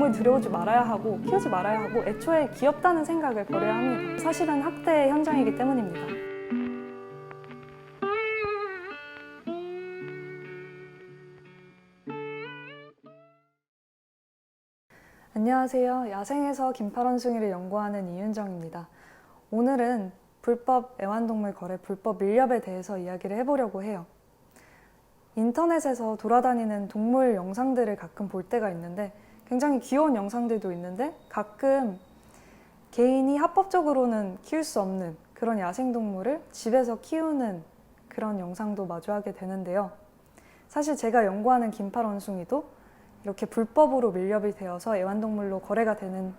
동물 들여오지 말아야 하고 키우지 말아야 하고 애초에 귀엽다는 생각을 버려야 합니다. 사실은 학대의 현장이기 때문입니다. 안녕하세요. 야생에서 긴팔원숭이를 연구하는 이윤정입니다. 오늘은 불법 애완동물 거래, 불법 밀렵에 대해서 이야기를 해보려고 해요. 인터넷에서 돌아다니는 동물 영상들을 가끔 볼 때가 있는데 굉장히 귀여운 영상들도 있는데 가끔 개인이 합법적으로는 키울 수 없는 그런 야생동물을 집에서 키우는 그런 영상도 마주하게 되는데요. 사실 제가 연구하는 긴팔원숭이도 이렇게 불법으로 밀렵이 되어서 애완동물로 거래가 되는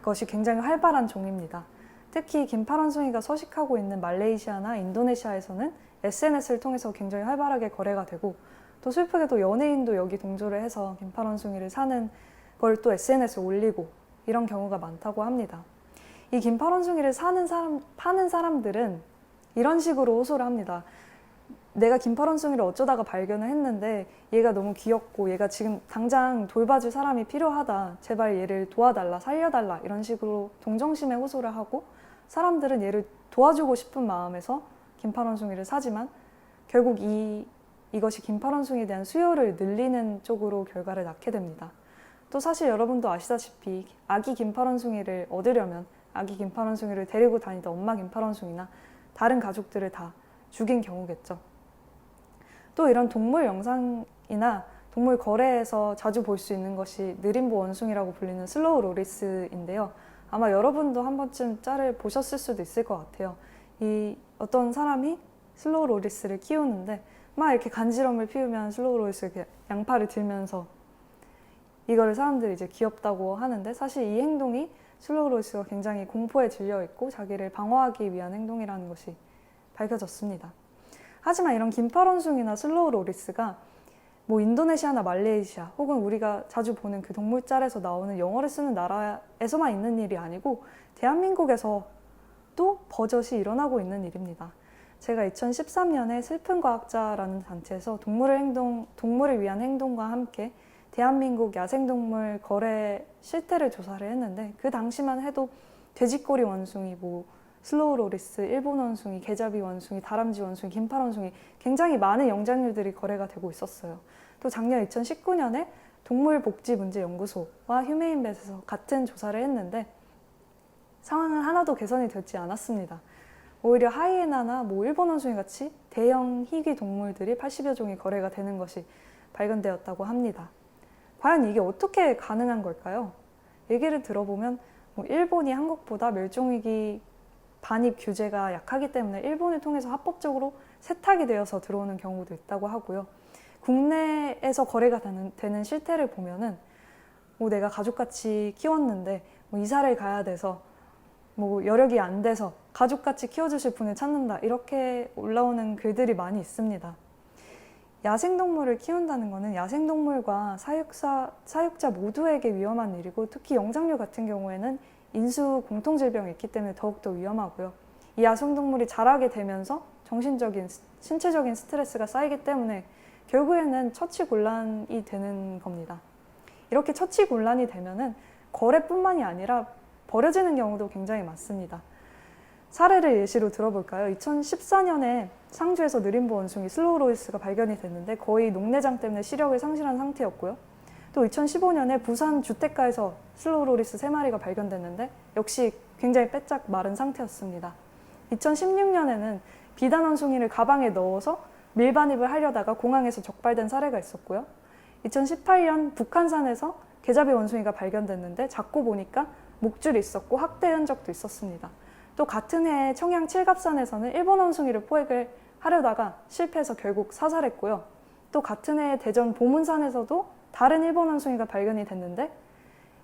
것이 굉장히 활발한 종입니다. 특히 긴팔원숭이가 서식하고 있는 말레이시아나 인도네시아에서는 SNS를 통해서 굉장히 활발하게 거래가 되고, 또 슬프게도 연예인도 여기 동조를 해서 긴팔원숭이를 사는 걸 또 SNS에 올리고 이런 경우가 많다고 합니다. 이 긴팔원숭이를 파는 사람들은 이런 식으로 호소를 합니다. 내가 긴팔원숭이를 어쩌다가 발견을 했는데 얘가 너무 귀엽고 얘가 지금 당장 돌봐줄 사람이 필요하다. 제발 얘를 도와달라, 살려달라 이런 식으로 동정심에 호소를 하고, 사람들은 얘를 도와주고 싶은 마음에서 긴팔원숭이를 사지만 결국 이것이 긴팔원숭이에 대한 수요를 늘리는 쪽으로 결과를 낳게 됩니다. 또 사실 여러분도 아시다시피 아기 긴팔원숭이를 얻으려면 아기 긴팔원숭이를 데리고 다니던 엄마 긴팔원숭이나 다른 가족들을 다 죽인 경우겠죠. 또 이런 동물 영상이나 동물 거래에서 자주 볼 수 있는 것이 느림보 원숭이라고 불리는 슬로우 로리스인데요. 아마 여러분도 한 번쯤 짤을 보셨을 수도 있을 것 같아요. 어떤 사람이 슬로우 로리스를 키우는데 막 이렇게 간지럼을 피우면 슬로우 로리스 이렇게 양팔을 들면서 이거를 사람들이 이제 귀엽다고 하는데, 사실 이 행동이 슬로우 로리스가 굉장히 공포에 질려 있고 자기를 방어하기 위한 행동이라는 것이 밝혀졌습니다. 하지만 이런 긴팔원숭이나 슬로우 로리스가 뭐 인도네시아나 말레이시아 혹은 우리가 자주 보는 그 동물짤에서 나오는 영어를 쓰는 나라에서만 있는 일이 아니고 대한민국에서 또 버젓이 일어나고 있는 일입니다. 제가 2013년에 슬픈 과학자라는 단체에서 동물을 위한 행동과 함께 대한민국 야생동물 거래 실태를 조사를 했는데, 그 당시만 해도 돼지꼬리 원숭이, 슬로우 로리스, 일본 원숭이, 계잡이 원숭이, 다람쥐 원숭이, 긴팔원숭이 굉장히 많은 영장류들이 거래가 되고 있었어요. 또 작년 2019년에 동물복지문제연구소와 휴메인벳에서 같은 조사를 했는데 상황은 하나도 개선이 되지 않았습니다. 오히려 하이에나나 일본 원숭이 같이 대형 희귀 동물들이 80여 종이 거래가 되는 것이 발견되었다고 합니다. 과연 이게 어떻게 가능한 걸까요? 얘기를 들어보면 일본이 한국보다 멸종위기 반입 규제가 약하기 때문에 일본을 통해서 합법적으로 세탁이 되어서 들어오는 경우도 있다고 하고요. 국내에서 거래가 되는 실태를 보면은 내가 가족같이 키웠는데 이사를 가야 돼서 여력이 안 돼서 가족같이 키워주실 분을 찾는다, 이렇게 올라오는 글들이 많이 있습니다. 야생동물을 키운다는 것은 야생동물과 사육자 모두에게 위험한 일이고, 특히 영장류 같은 경우에는 인수 공통질병이 있기 때문에 더욱더 위험하고요. 이 야생동물이 자라게 되면서 정신적인, 신체적인 스트레스가 쌓이기 때문에 결국에는 처치곤란이 되는 겁니다. 이렇게 처치곤란이 되면은 거래뿐만이 아니라 버려지는 경우도 굉장히 많습니다. 사례를 예시로 들어볼까요? 2014년에 상주에서 느림보 원숭이 슬로우 로리스가 발견이 됐는데 거의 녹내장 때문에 시력을 상실한 상태였고요. 또 2015년에 부산 주택가에서 슬로우 로리스 3마리가 발견됐는데 역시 굉장히 빼짝 마른 상태였습니다. 2016년에는 비단 원숭이를 가방에 넣어서 밀반입을 하려다가 공항에서 적발된 사례가 있었고요. 2018년 북한산에서 계잡이 원숭이가 발견됐는데 잡고 보니까 목줄이 있었고 학대 흔적도 있었습니다. 또 같은 해에 청양 칠갑산에서는 일본 원숭이를 포획을 하려다가 실패해서 결국 사살했고요. 또 같은 해에 대전 보문산에서도 다른 일본 원숭이가 발견이 됐는데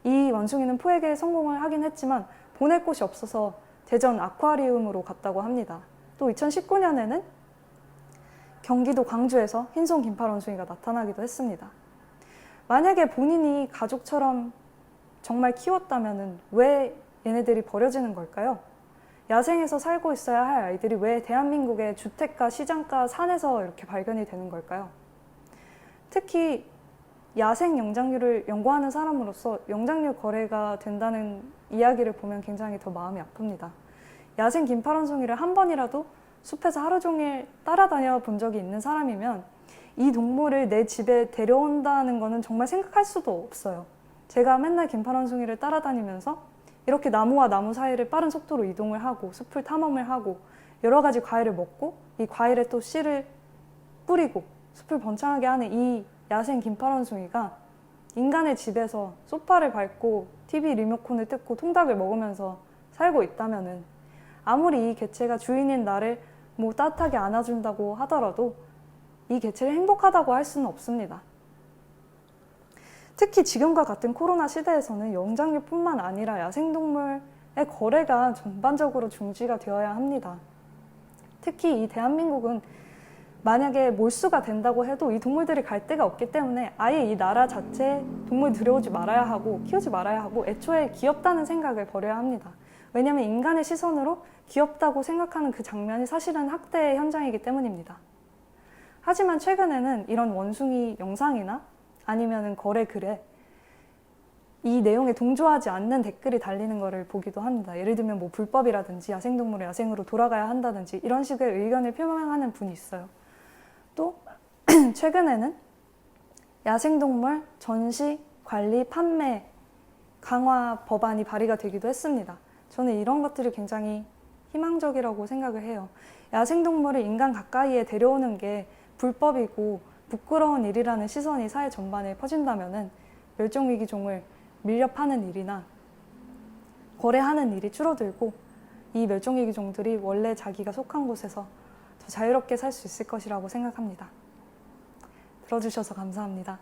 이 원숭이는 포획에 성공을 하긴 했지만 보낼 곳이 없어서 대전 아쿠아리움으로 갔다고 합니다. 또 2019년에는 경기도 광주에서 흰손 긴팔 원숭이가 나타나기도 했습니다. 만약에 본인이 가족처럼 정말 키웠다면 왜 얘네들이 버려지는 걸까요? 야생에서 살고 있어야 할 아이들이 왜 대한민국의 주택가, 시장가, 산에서 이렇게 발견이 되는 걸까요? 특히 야생 영장류를 연구하는 사람으로서 영장류 거래가 된다는 이야기를 보면 굉장히 더 마음이 아픕니다. 야생 긴팔원숭이를 한 번이라도 숲에서 하루 종일 따라다녀 본 적이 있는 사람이면 이 동물을 내 집에 데려온다는 거는 정말 생각할 수도 없어요. 제가 맨날 긴팔원숭이를 따라다니면서 이렇게 나무와 나무 사이를 빠른 속도로 이동을 하고 숲을 탐험을 하고 여러 가지 과일을 먹고 이 과일에 또 씨를 뿌리고 숲을 번창하게 하는 이 야생 긴팔원숭이가 인간의 집에서 소파를 밟고 TV 리모컨을 뜯고 통닭을 먹으면서 살고 있다면은 아무리 이 개체가 주인인 나를 뭐 따뜻하게 안아준다고 하더라도 이 개체를 행복하다고 할 수는 없습니다. 특히 지금과 같은 코로나 시대에서는 영장류뿐만 아니라 야생동물의 거래가 전반적으로 중지가 되어야 합니다. 특히 이 대한민국은 만약에 몰수가 된다고 해도 이 동물들이 갈 데가 없기 때문에 아예 이 나라 자체에 동물 들여오지 말아야 하고 키우지 말아야 하고 애초에 귀엽다는 생각을 버려야 합니다. 왜냐하면 인간의 시선으로 귀엽다고 생각하는 그 장면이 사실은 학대의 현장이기 때문입니다. 하지만 최근에는 이런 원숭이 영상이나 아니면 거래 글에 이 내용에 동조하지 않는 댓글이 달리는 것을 보기도 합니다. 예를 들면 뭐 불법이라든지 야생동물을 야생으로 돌아가야 한다든지 이런 식의 의견을 표명하는 분이 있어요. 또 최근에는 야생동물 전시, 관리, 판매 강화 법안이 발의가 되기도 했습니다. 저는 이런 것들이 굉장히 희망적이라고 생각을 해요. 야생동물을 인간 가까이에 데려오는 게 불법이고 부끄러운 일이라는 시선이 사회 전반에 퍼진다면은 멸종위기종을 밀렵하는 일이나 거래하는 일이 줄어들고 이 멸종위기종들이 원래 자기가 속한 곳에서 더 자유롭게 살 수 있을 것이라고 생각합니다. 들어주셔서 감사합니다.